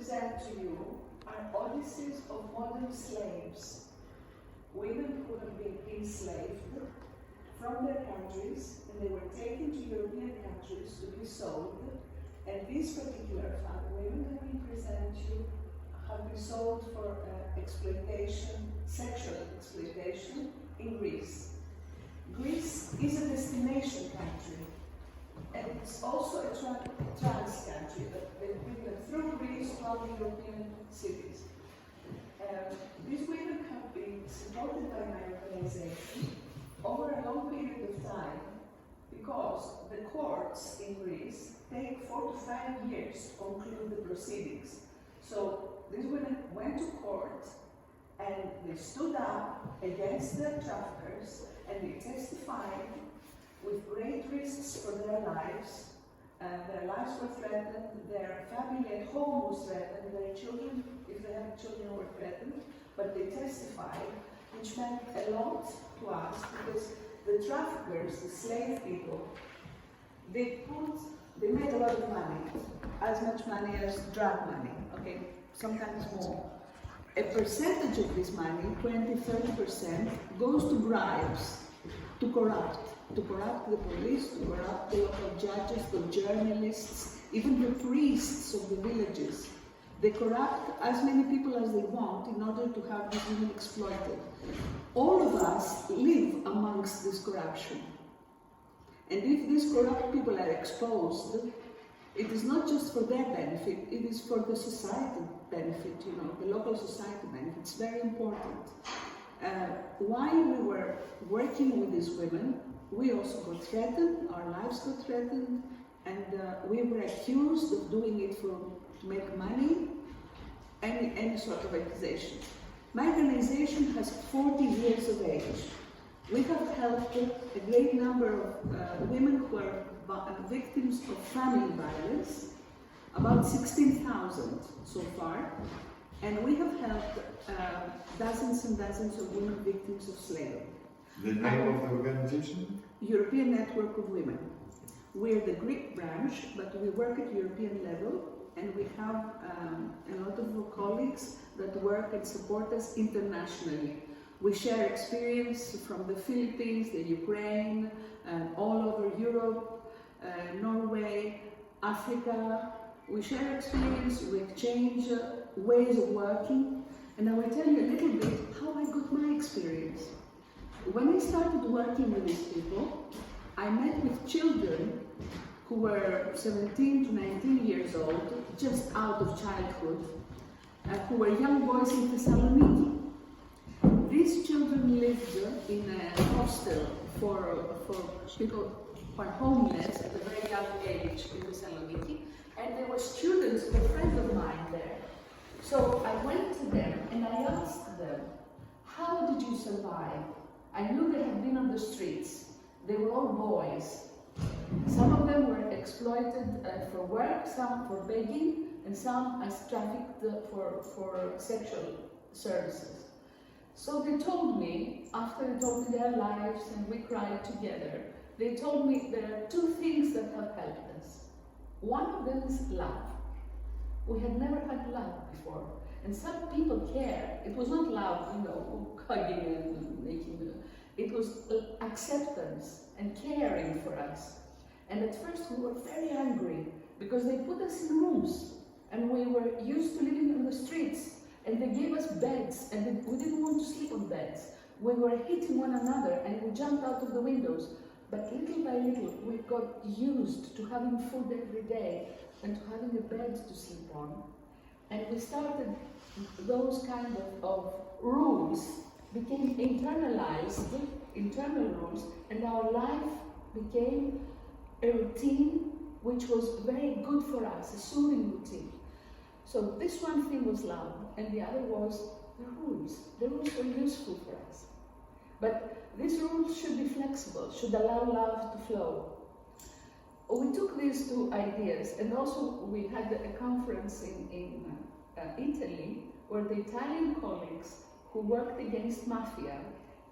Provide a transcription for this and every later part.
present to you are odysseys of modern slaves, women who have been enslaved from their countries, and they were taken to European countries to be sold. And these particular women have been presented to you have been sold for exploitation, sexual exploitation in Greece. Greece is a destination country, and it's also a trans country, but they bring them through Greece to other European cities. These women have been supported by my organization over a long period of time because the courts in Greece take 4 to 5 years to conclude the proceedings. So these women went to court and they stood up against the traffickers and they testified with great risks for their lives. Their lives were threatened, their family at home was threatened, their children, if they had children, were threatened, but they testified, which meant a lot to us because the traffickers, the slave people, they made a lot of money, as much money as drug money, okay, sometimes more. A percentage of this money, 20–30%, goes to bribes, to corrupt the police, to corrupt the local judges, the journalists, even the priests of the villages. They corrupt as many people as they want in order to have these women exploited. All of us live amongst this corruption. And if these corrupt people are exposed, it is not just for their benefit, it is for the society benefit, you know, the local society benefit. It's very important. While we were working with these women, we also got threatened, our lives got threatened, and we were accused of doing it to make money, any sort of accusation. My organization has 40 years of age. We have helped a great number of women who are victims of family violence, about 16,000 so far, and we have helped dozens and dozens of women victims of slavery. The name of the organization? European Network of Women. We're the Greek branch, but we work at European level, and we have a lot of colleagues that work and support us internationally. We share experience from the Philippines, the Ukraine, all over Europe, Norway, Africa. We share experience, we exchange ways of working, and I will tell you a little bit how I got my experience. When I started working with these people, I met with children who were 17 to 19 years old, just out of childhood, who were young boys in Thessaloniki. These children lived in a hostel for people who are homeless at a very young age in Thessaloniki, and there were students, a friend of mine there. So I went to them and I asked them, how did you survive? I knew they had been on the streets. They were all boys. Some of them were exploited for work, some for begging, and some as trafficked for sexual services. So they told me, after they told me their lives and we cried together, they told me there are 2 things that have helped us. One of them is love. We had never had love before. And some people care. It was not love, you know, hugging and making it was acceptance and caring for us. And at first we were very angry because they put us in rooms and we were used to living on the streets, and they gave us beds and we didn't want to sleep on beds. We were hitting one another and we jumped out of the windows. But little by little we got used to having food every day and to having a bed to sleep on. And we started, those kind of rules became internalized, internal rules, and our life became a routine which was very good for us, a soothing routine. So this one thing was love, and the other was the rules. The rules were useful for us. But these rules should be flexible, should allow love to flow. We took these 2 ideas, and also we had a conference in Italy, where the Italian colleagues who worked against mafia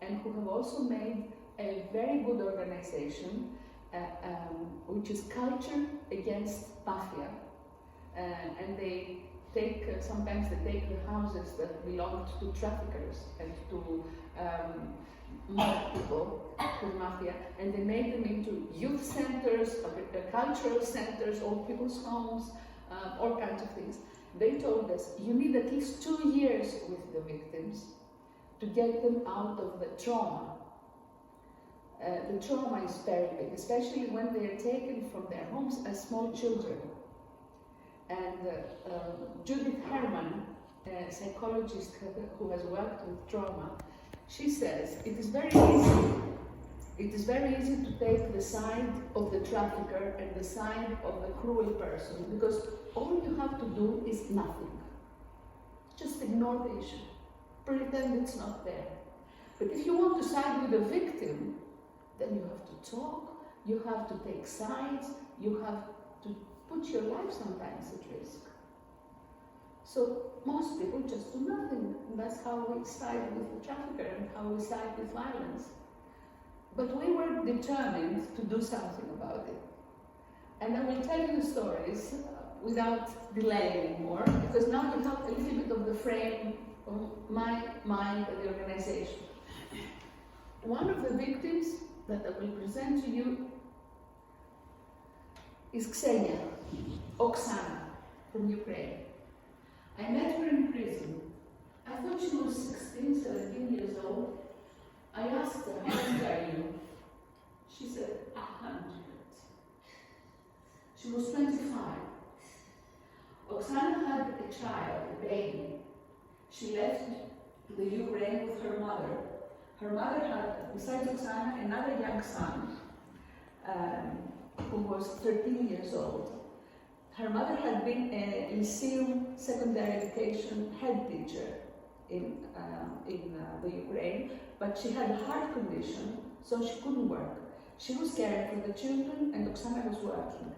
and who have also made a very good organization, which is Culture Against Mafia. and they take, sometimes they take the houses that belonged to traffickers and to mad people, to the mafia, and they make them into youth centers, cultural centers, old people's homes, all kinds of things. They told us, you need at least 2 years with the victims to get them out of the trauma. The trauma is very big, especially when they are taken from their homes as small children. And Judith Herman, a psychologist who has worked with trauma, she says it is very easy. It is very easy to take the side of the trafficker and the side of the cruel person, because all you have to do is nothing. Just ignore the issue. Pretend it's not there. But if you want to side with the victim, then you have to talk, you have to take sides, you have to put your life sometimes at risk. So most people just do nothing, and that's how we side with the trafficker and how we side with violence. But we were determined to do something about it. And I will tell you the stories without delaying anymore, because now you have a little bit of the frame of my mind and the organization. One of the victims that I will present to you is Ksenia, Oksana, from Ukraine. I met her in prison. I thought she was 16, 17 years old. I asked her, how old are you? She said, 100. She was 25. Oksana had a child, a baby. She left the Ukraine with her mother. Her mother had, besides Oksana, another young son who was 13 years old. Her mother had been a Lyceum secondary education head teacher in the Ukraine, but she had a heart condition, so she couldn't work. She was caring for the children, and Oksana was working.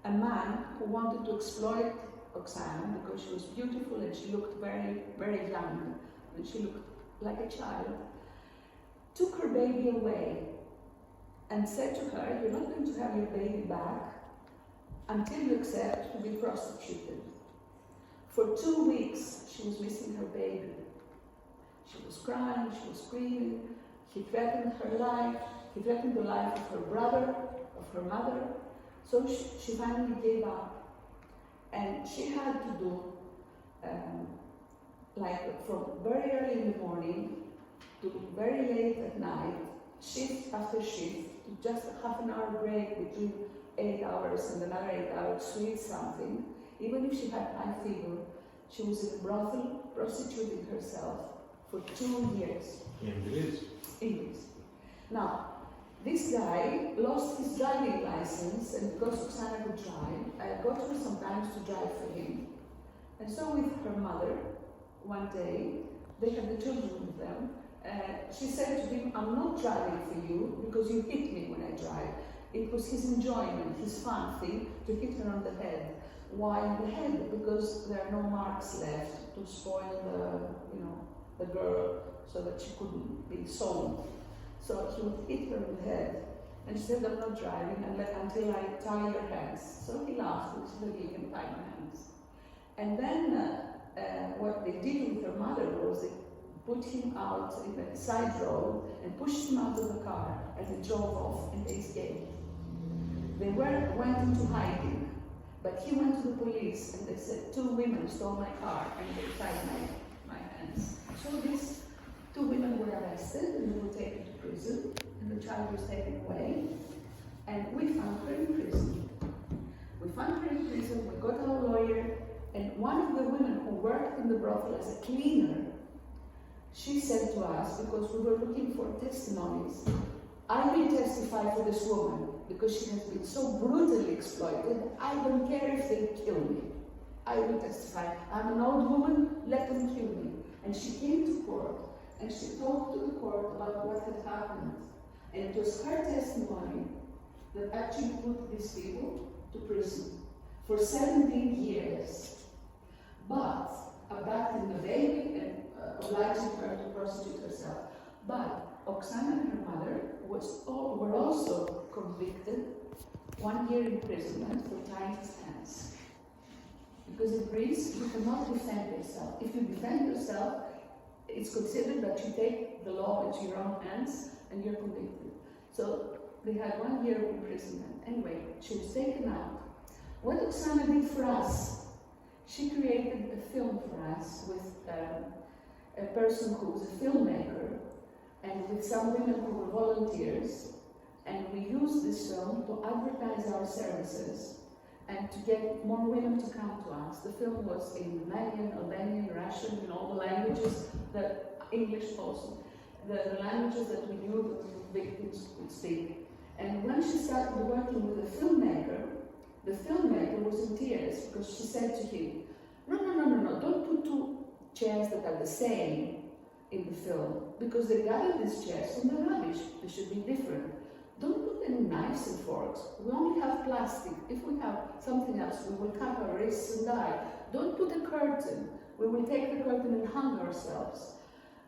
A man who wanted to exploit Oksana because she was beautiful and she looked very, very young, and she looked like a child, took her baby away and said to her, you're not going to have your baby back until you accept to be prostituted. For 2 weeks, she was missing her baby. She was crying, she was screaming. He threatened her life, he threatened the life of her brother, of her mother. So she finally gave up. And she had to do, like from very early in the morning to very late at night, shift after shift, to just a half an hour break between 8 hours and another 8 hours to eat something. Even if she had high fever, she was in a brothel prostituting herself for 2 years. In Greece? In Greece. Now, this guy lost his driving license, and because Oksana could drive, I got her sometimes to drive for him. And so with her mother, one day, they had the children with them, she said to him, I'm not driving for you because you hit me when I drive. It was his enjoyment, his fun thing, to hit her on the head. Why on the head? Because there are no marks left to spoil the girl so that she couldn't be sold. So he would hit her on the head. And she said, I'm not driving until I tie your hands. So he laughed and said, you can tie my hands. And then what they did with her mother was they put him out in a side road and pushed him out of the car, and they drove off and they escaped. They went into hiding, but he went to the police and they said, 2 women stole my car and they tied my hands. So these 2 women were arrested and they were taken to prison, and the child was taken away, and we found her in prison. We found her in prison, we got our lawyer, and one of the women who worked in the brothel as a cleaner, she said to us, because we were looking for testimonies, I will testify for this woman because she has been so brutally exploited. I don't care if they kill me. I will testify. I'm an old woman, let them kill me. And she came to court and she talked to the court about what had happened. And it was her testimony that actually put these people to prison for 17 years. But abducting the baby and obliging her to prostitute herself. But Oksana and her mother were also convicted 1 year imprisonment for tying his hands. Because in Greece, you cannot defend yourself. If you defend yourself, it's considered that you take the law into your own hands and you're convicted. So they had 1 year of imprisonment. Anyway, she was taken out. What Oksana did for us, she created a film for us with a person who was a filmmaker and with some women who were volunteers. And we used this film to advertise our services and to get more women to come to us. The film was in Romanian, Albanian, Russian, in all the languages, the English also, the languages that we knew that the victims could speak. And when she started working with the filmmaker was in tears because she said to him, no, don't put 2 chairs that are the same in the film, because they gathered these chairs from the rubbish. They should be different. Don't put any knives and forks. We only have plastic. If we have something else, we will cut our wrists and die. Don't put a curtain. We will take the curtain and hang ourselves.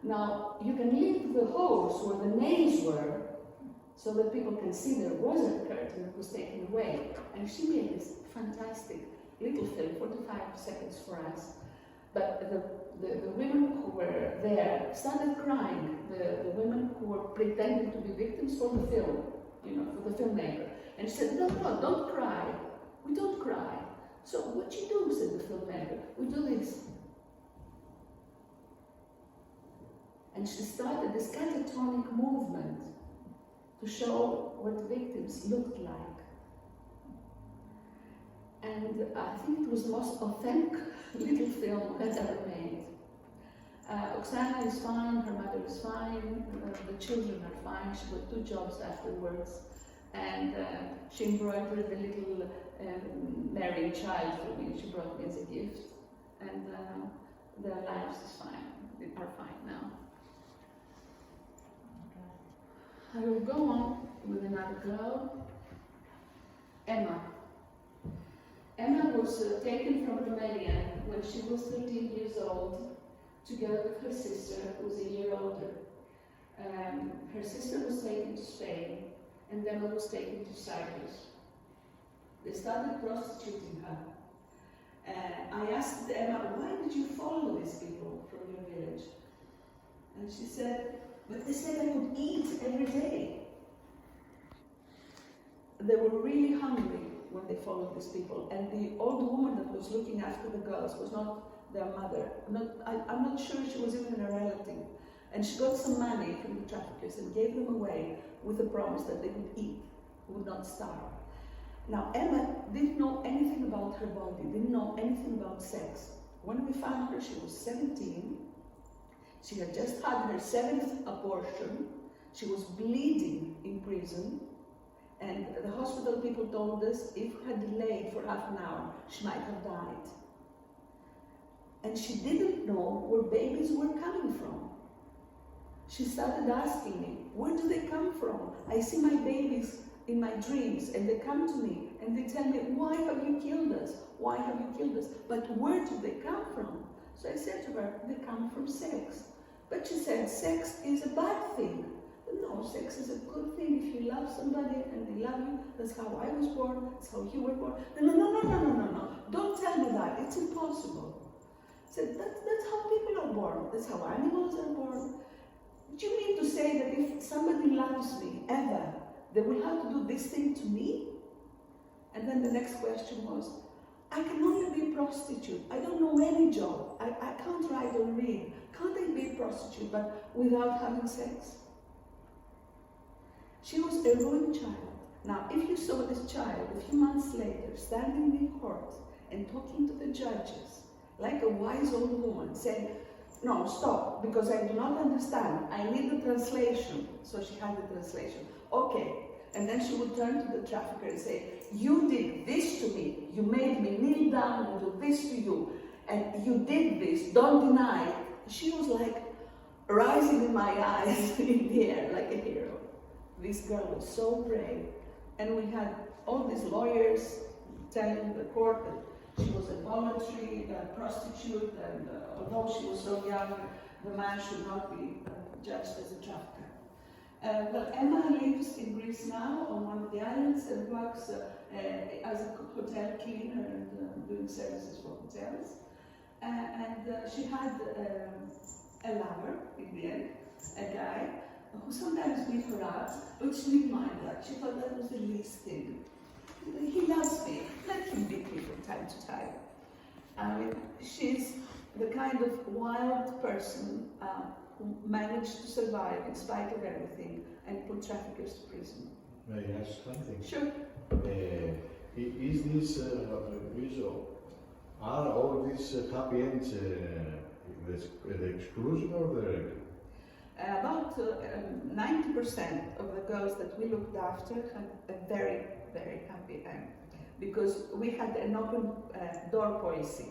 Now, you can leave the holes where the nails were, so that people can see there was a curtain that was taken away. And she made this fantastic little film, 45 seconds for us. But the women who were there started crying, the women who were pretending to be victims for the film, for the filmmaker. And she said, no, don't cry. We don't cry. So what you do, said the filmmaker, we do this. And she started this catatonic movement to show what victims looked like. And I think it was the most authentic little film that's ever made. Oksana is fine, her mother is fine, the children are fine. She got 2 jobs afterwards. And she embroidered a little married child for me. She brought me as a gift. And their lives are fine now. I will go on with another girl, Emma. Emma was taken from Romania when she was 13 years old, together with her sister, who was a year older. Her sister was taken to Spain, and Emma was taken to Cyprus. They started prostituting her. I asked Emma, why did you follow these people from your village? And she said, but they said I would eat every day. They were really hungry when they followed these people. And the old woman that was looking after the girls was not their mother. I'm not sure she was even a relative. And she got some money from the traffickers and gave them away with the promise that they would eat, would not starve. Now, Emma didn't know anything about her body, didn't know anything about sex. When we found her, she was 17. She had just had her 7th abortion. She was bleeding in prison. And the hospital people told us if we had delayed for half an hour, she might have died. And she didn't know where babies were coming from. She started asking me, where do they come from? I see my babies in my dreams and they come to me and they tell me, why have you killed us? Why have you killed us? But where do they come from? So I said to her, they come from sex. But she said, sex is a bad thing. No, sex is a good thing if you love somebody and they love you. That's how I was born, that's how you were born. No. Don't tell me that, it's impossible. I said, that's how people are born, that's how animals are born. Do you mean to say that if somebody loves me, ever, they will have to do this thing to me? And then the next question was, I can only be a prostitute. I don't know any job. I can't write or read. Can't I be a prostitute, but without having sex? She was a ruined child. Now, if you saw this child a few months later standing in court and talking to the judges, like a wise old woman, saying, no, stop, because I do not understand. I need the translation. So she had the translation. Okay. And then she would turn to the trafficker and say, you did this to me. You made me kneel down and do this to you. And you did this. Don't deny it. She was like rising in my eyes in the air like a hero. This girl was so brave. And we had all these lawyers telling the court that she was a voluntary prostitute, and although she was so young, the man should not be judged as a trafficker. But Emma lives in Greece now on one of the islands and works as a hotel cleaner and doing services for hotels. She had a lover in the end, a guy who sometimes beat her up, but she didn't mind that. She thought that was the least thing. He loves me, let him beat me from time to time. I mean, she's the kind of wild person who managed to survive in spite of everything and put traffickers to prison. May I ask something? Sure. Is this are all these happy ends the exclusion or the regular? About 90% of the girls that we looked after had a very, very happy end because we had an open door policy.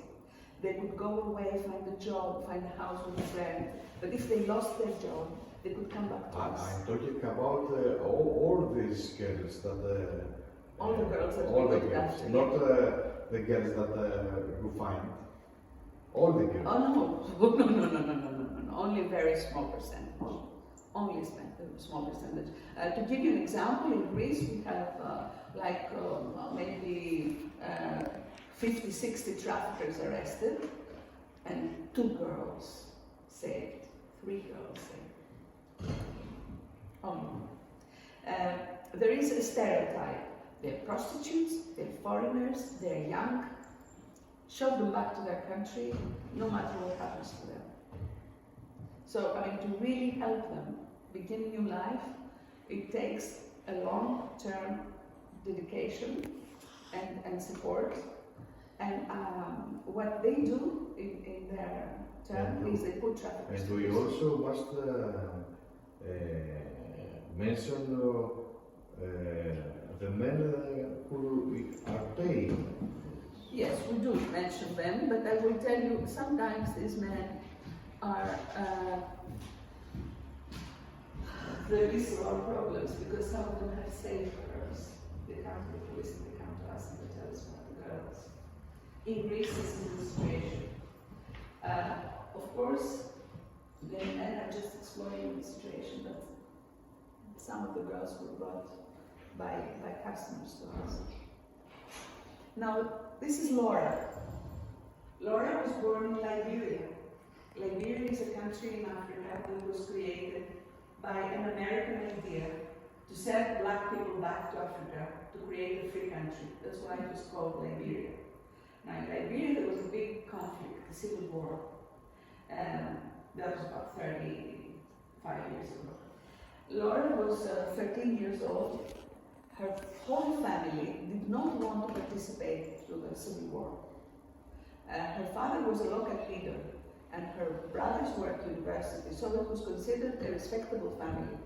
They would go away, find a job, find a house with a friend, but if they lost their job, they could come back to us. I'm talking about all these girls that... all the girls that all we the looked girls, after. not the girls that you find. All the girls. Oh no, only a very small percentage. Only a small percentage. To give you an example, in Greece we have maybe 50, 60 traffickers arrested and 2 girls saved, 3 girls saved. Only. There is a stereotype. They're prostitutes, they're foreigners, they're young. Shove them back to their country, no matter what happens to them. So, I mean, to really help them begin a new life, it takes a long-term dedication and support. And what they do in their term is they put traffickers. And we also must mention the men who are paying. Yes, we do mention them, but I will tell you, sometimes these men are, there is a lot of problems because some of them have saved girls. They come to the police and they come to us and they tell us about the girls. In Greece, this is the situation. Of course, the men are just exploiting the situation, but some of the girls were brought by customers to us. Now, this is Laura. Laura was born in Liberia. Liberia is a country in Africa that was created by an American idea to send black people back to Africa to create a free country. That's why it was called Liberia. Now, in Liberia, there was a big conflict, a civil war. That was about 35 years ago. Laura was 13 years old. Her whole family did not want to participate in the civil war. Her father was a local leader, and her brothers were at university, so it was considered a respectable family.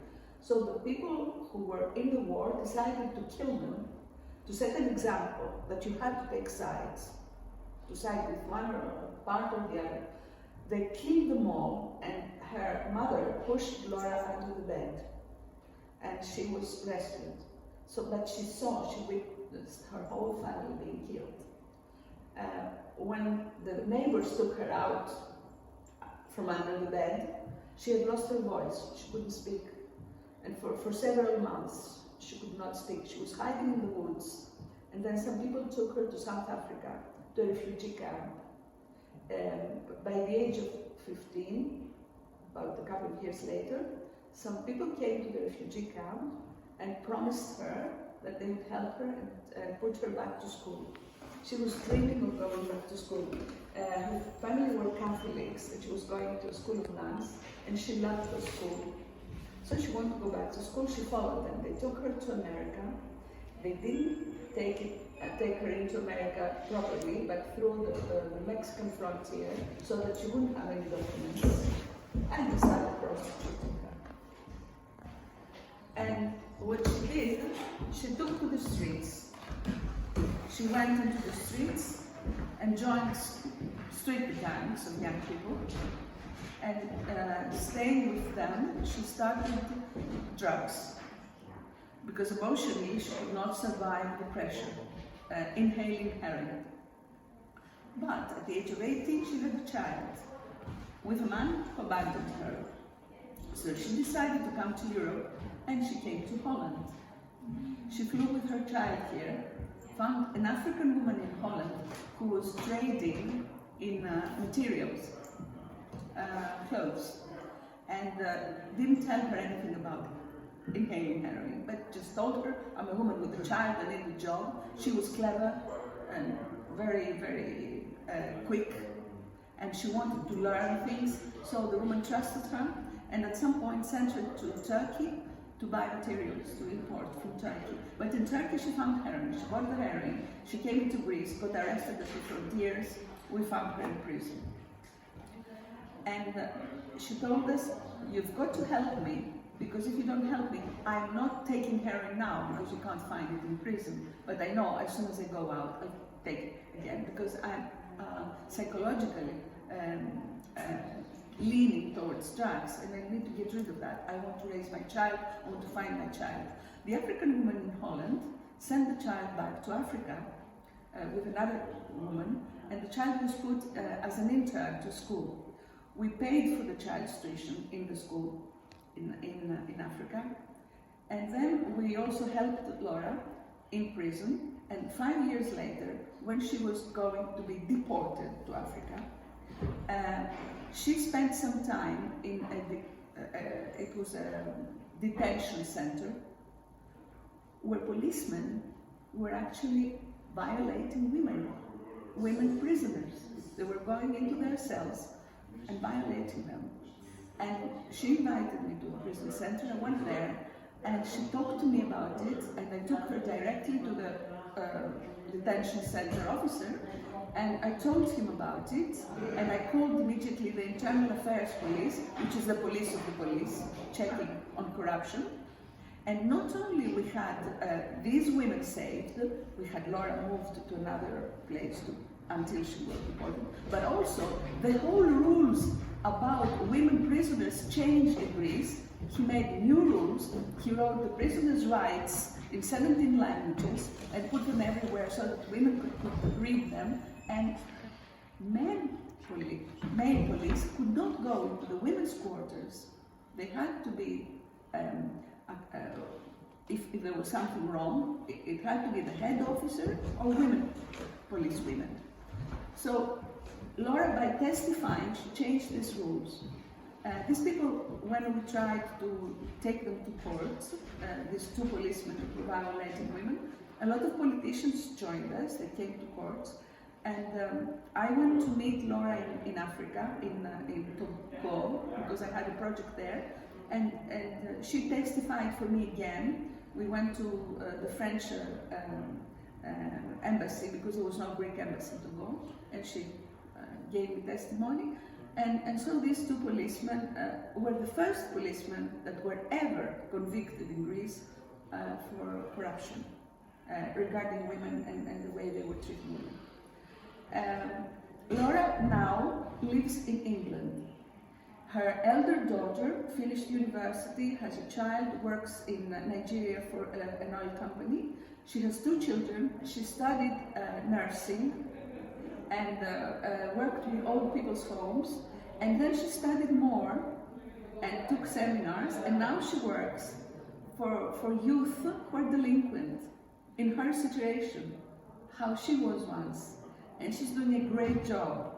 So the people who were in the war decided to kill them to set an example that you had to take sides, to side with one or part or the other. They killed them all, and her mother pushed Laura under the bed, and she was rescued. So that she witnessed her whole family being killed. When the neighbors took her out from under the bed, she had lost her voice, she couldn't speak. And for several months, she could not speak. She was hiding in the woods. And then some people took her to South Africa, to a refugee camp. By the age of 15, about a couple of years later, some people came to the refugee camp and promised her that they would help her and put her back to school. She was dreaming of going back to school. Her family were Catholics, and she was going to a school of nuns, and she loved her school. So she wanted to go back to school. She followed them. They took her to America. They didn't take her into America properly, but through the Mexican frontier, so that she wouldn't have any documents, and they started prostituting her. And what she did, she took to the streets. She went into the streets and joined street gangs of young people. And staying with them, she started drugs. Because emotionally, she could not survive depression, inhaling heroin. But at the age of 18, she had a child with a man who abandoned her. So she decided to come to Europe, and she came to Holland. She flew with her child here, found an African woman in Holland who was trading in materials, clothes, and didn't tell her anything about inhaling heroin, but just told her, I'm a woman with a child, I need a job. She was clever and very, very quick, and she wanted to learn things, so the woman trusted her, and at some point sent her to Turkey to buy materials to import from Turkey. But in Turkey she found heroin, she bought the heroin, she came into Greece, got arrested at the frontiers, we found her in prison. And she told us, you've got to help me, because if you don't help me, I'm not taking heroin now because you can't find it in prison. But I know as soon as I go out, I'll take it again because I'm psychologically leaning towards drugs, and I need to get rid of that. I want to raise my child, I want to find my child. The African woman in Holland sent the child back to Africa with another woman, and the child was put as an intern to school. We paid for the child's tuition in the school in Africa, and then we also helped Laura in prison, and 5 years later, when she was going to be deported to Africa, she spent some time in it was a detention center where policemen were actually violating women prisoners. They were going into their cells and violating them. And she invited me to a prison center. I went there and she talked to me about it, and I took her directly to the detention center officer, and I told him about it, and I called immediately the Internal Affairs Police, which is the police of the police, checking on corruption. And not only we had these women saved, we had Laura moved to another place until she was deported, but also the whole rules about women prisoners changed in Greece. He made new rules. He wrote the prisoners' rights in 17 languages and put them everywhere so that women could read them. And male police could not go into the women's quarters. They had to be, if there was something wrong, it had to be the head officer or police women. So Laura, by testifying, she changed these rules. These people, when we tried to take them to court, these two policemen who were violating women, a lot of politicians joined us, they came to court, and I went to meet Laura in Africa, in Togo, because I had a project there, and she testified for me again. We went to the French embassy, because there was no Greek embassy to go, and she gave me testimony. And so these two policemen were the first policemen that were ever convicted in Greece for corruption regarding women and the way they were treating women. Laura now lives in England. Her elder daughter finished university, has a child, works in Nigeria for an oil company. She has 2 children. She studied nursing and worked with old people's homes, and then she studied more and took seminars, and now she works for youth who are delinquent in her situation, how she was once, and she's doing a great job.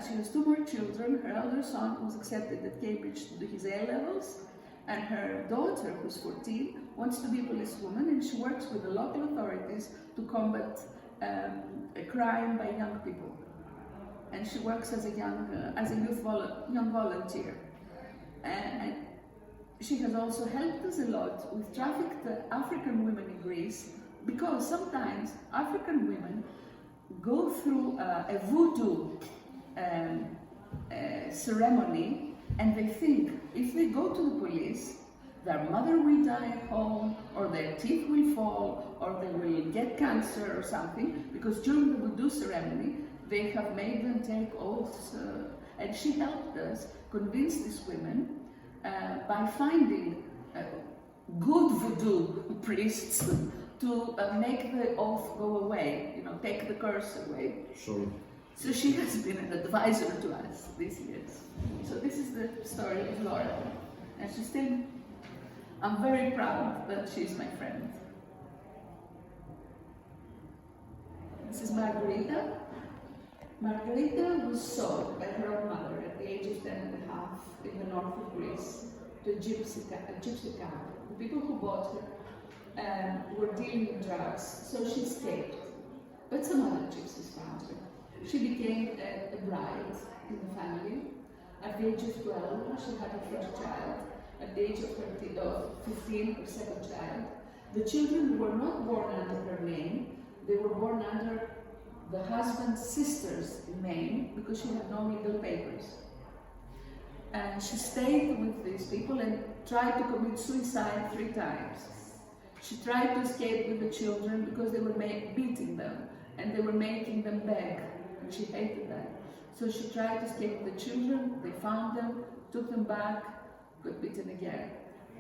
She has 2 more children. Her elder son was accepted at Cambridge to do his A-levels, and her daughter, who's 14, wants to be a policewoman, and she works with the local authorities to combat crime by young people. And she works as a young volunteer. And she has also helped us a lot with trafficked African women in Greece, because sometimes African women go through a voodoo ceremony, and they think if they go to the police, their mother will die at home, or their teeth will fall, or they will get cancer or something, because during the voodoo ceremony they have made them take oaths. And she helped us convince these women by finding good voodoo priests to make the oath go away, take the curse away. So she has been an advisor to us these years. So this is the story of Laura. And she's still, I'm very proud that she's my friend. This is Margarita. Margarita was sold by her own mother at the age of 10 and a half in the north of Greece to a gypsy camp. The people who bought her were dealing in drugs, so she escaped. But some other gypsies found her. She became a bride in the family. At the age of 12, she had her first child. At the age of 15, her second child. The children were not born under her name, they were born under the husband's sister's name because she had no legal papers. And she stayed with these people and tried to commit suicide 3 times. She tried to escape with the children because they were beating them and they were making them beg, and she hated that. So she tried to escape with the children, they found them, took them back, got beaten again.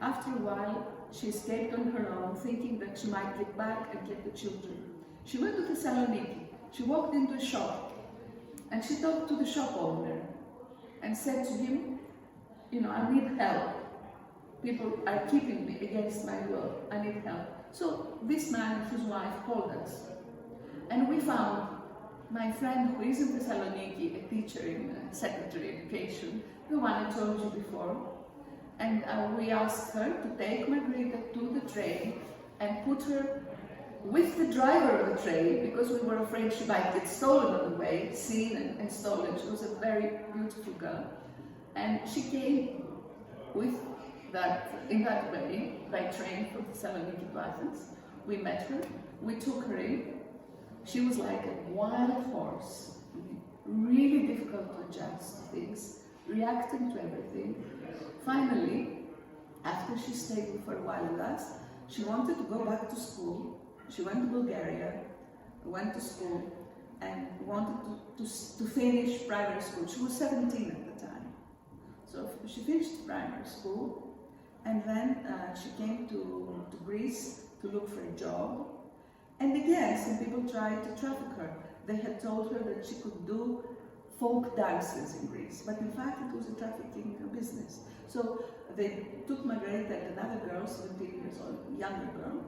After a while, she escaped on her own, thinking that she might get back and get the children. She went to Thessaloniki. She walked into a shop and she talked to the shop owner and said to him, you know, I need help. People are keeping me against my will. I need help. So this man and his wife called us. And we found my friend who is in Thessaloniki, a teacher in secondary education, the one I told you before. And we asked her to take Margarita to the train and put her with the driver of the train because we were afraid she might get stolen on the way, seen and stolen. She was a very beautiful girl. And she came in that way, by train from Thessaloniki to Athens. We met her, we took her in. She was like a wild horse, really difficult to adjust to things, reacting to everything. Finally, after she stayed for a while with us, she wanted to go back to school. She went to Bulgaria, went to school, and wanted to finish primary school. She was 17 at the time. So she finished primary school, and then she came to Greece to look for a job. And again, some people tried to traffic her. They had told her that she could do folk dances in Greece, but in fact it was a trafficking business. So they took Margarita and another girl, 17 years old, younger girl,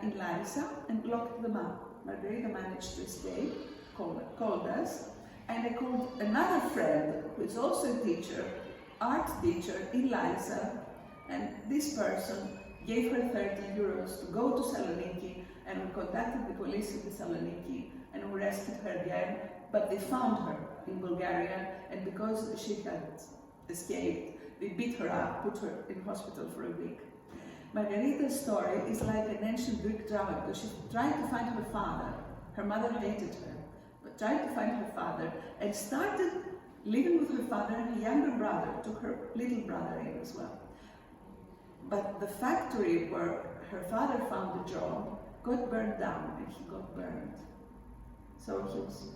in Larissa and locked them up. Margarita managed to escape, called us, and I called another friend who is also a teacher, art teacher in Larissa, and this person gave her 30 euros to go to Thessaloniki, and we contacted the police in Thessaloniki and we rescued her again, but they found her in Bulgaria, and because she had escaped, they beat her up, put her in hospital for a week. Margarita's story is like an ancient Greek drama because she tried to find her father. Her mother hated her, but tried to find her father and started living with her father, and her younger brother took her little brother in as well. But the factory where her father found the job got burned down and he got burned. So he was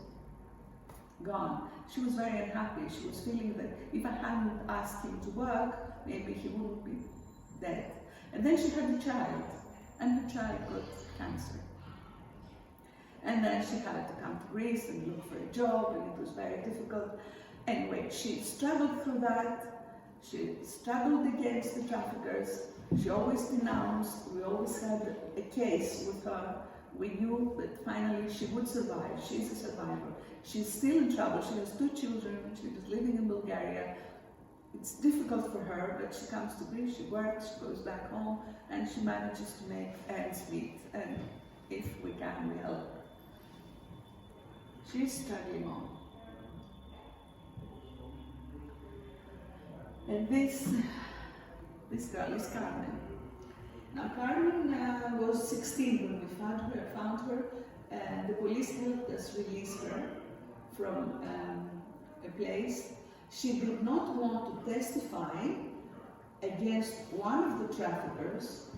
gone. She was very unhappy. She was feeling that if I hadn't asked him to work, maybe he wouldn't be dead. And then she had a child, and her child got cancer. And then she had to come to Greece and look for a job, and it was very difficult. Anyway, she struggled through that. She struggled against the traffickers. She always denounced. We always had a case with her. We knew that finally she would survive. She's a survivor. She's still in trouble. She has 2 children. She was living in Bulgaria. It's difficult for her, but she comes to Greece, she works, she goes back home, and she manages to make ends meet. And if we can, we help her. She's struggling on. And this girl is Carmen. Now Carmen was 16 when we found her, and the police helped us release her from a place. She did not want to testify against one of the traffickers,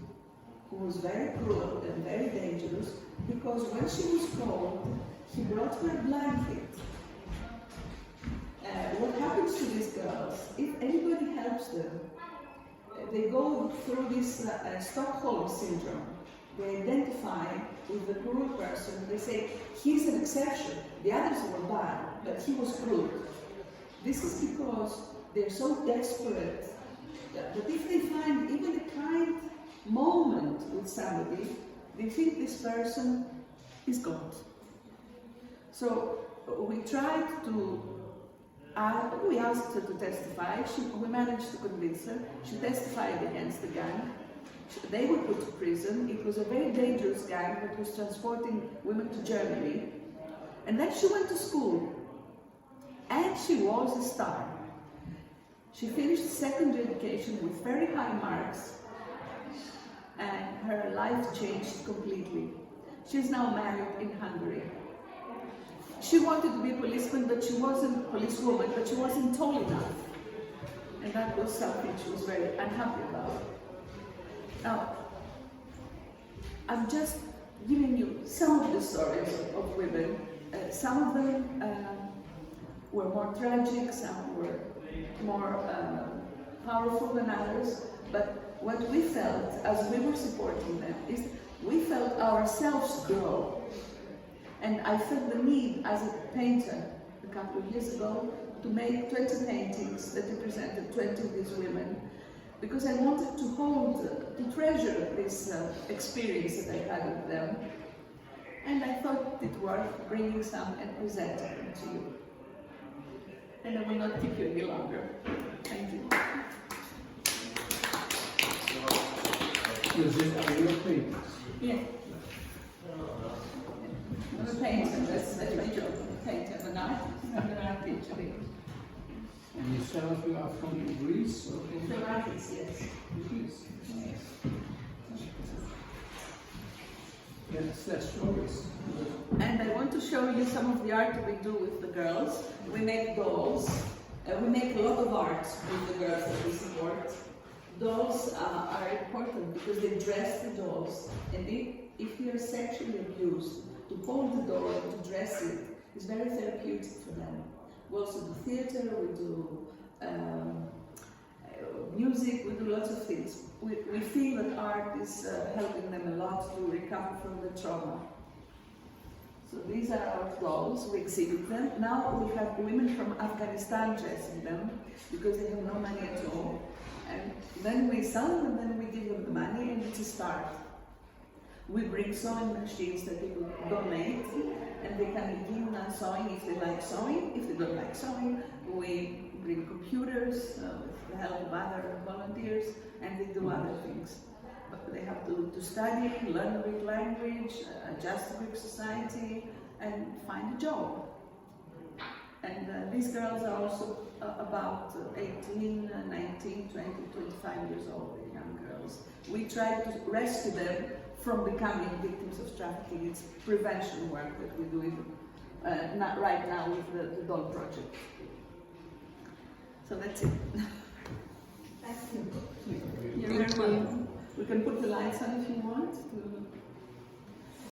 who was very cruel and very dangerous, because when she was called, he brought her a blanket. What happens to these girls, if anybody helps them, they go through this Stockholm syndrome. They identify with the cruel person. They say, he's an exception. The others were bad, but he was cruel. This is because they're so desperate that if they find even a kind moment with somebody, they think this person is God. So we tried to, we asked her to testify. We managed to convince her. She testified against the gang. They were put to prison. It was a very dangerous gang that was transporting women to Germany. And then she went to school. And she was a star. She finished secondary education with very high marks. And her life changed completely. She's now married in Hungary. She wanted to be a policeman, but she wasn't a policewoman, but she wasn't tall enough. And that was something she was very unhappy about. Now, I'm just giving you some of the stories of women. Some of them were more tragic, some were more powerful than others, but what we felt as we were supporting them is we felt ourselves grow. And I felt the need as a painter a couple of years ago to make 20 paintings that represented 20 of these women, because I wanted to hold, to treasure this experience that I had with them. And I thought it worth bringing some and presenting them to you. And I will not keep you any longer. Thank you. Is it your paintings? Yeah. I'm a painter, that's my job. Painter, I'm an artist, I'm an art teacher. And yourself, you are from Greece? Or from From artists, yes. Greece? Yes, that's stories. And I want to show you some of the art we do with the girls. We make dolls. We make a lot of art with the girls that we support. Dolls are important because they dress the dolls. And if you are sexually abused, to hold the doll and to dress it is very therapeutic for them. We also do theater, we do music, we do lots of things. We feel that art is helping them a lot to recover from the trauma. So these are our dolls, we exhibit them. Now we have women from Afghanistan dressing them because they have no money at all. And then we sell them and then we give them the money and it's a start. We bring sewing machines that people donate and they can begin sewing if they like sewing. If they don't like sewing, we bring computers with the help of other volunteers and they do other things. But they have to study, learn a Greek language, adjust to Greek society and find a job. And these girls are also about 18, 19, 20, 25 years old, young girls. We try to rescue them from becoming victims of trafficking. It's prevention work that we do not right now with the doll project. So that's it. Thank you. You're very welcome. We can put the lights on if you want.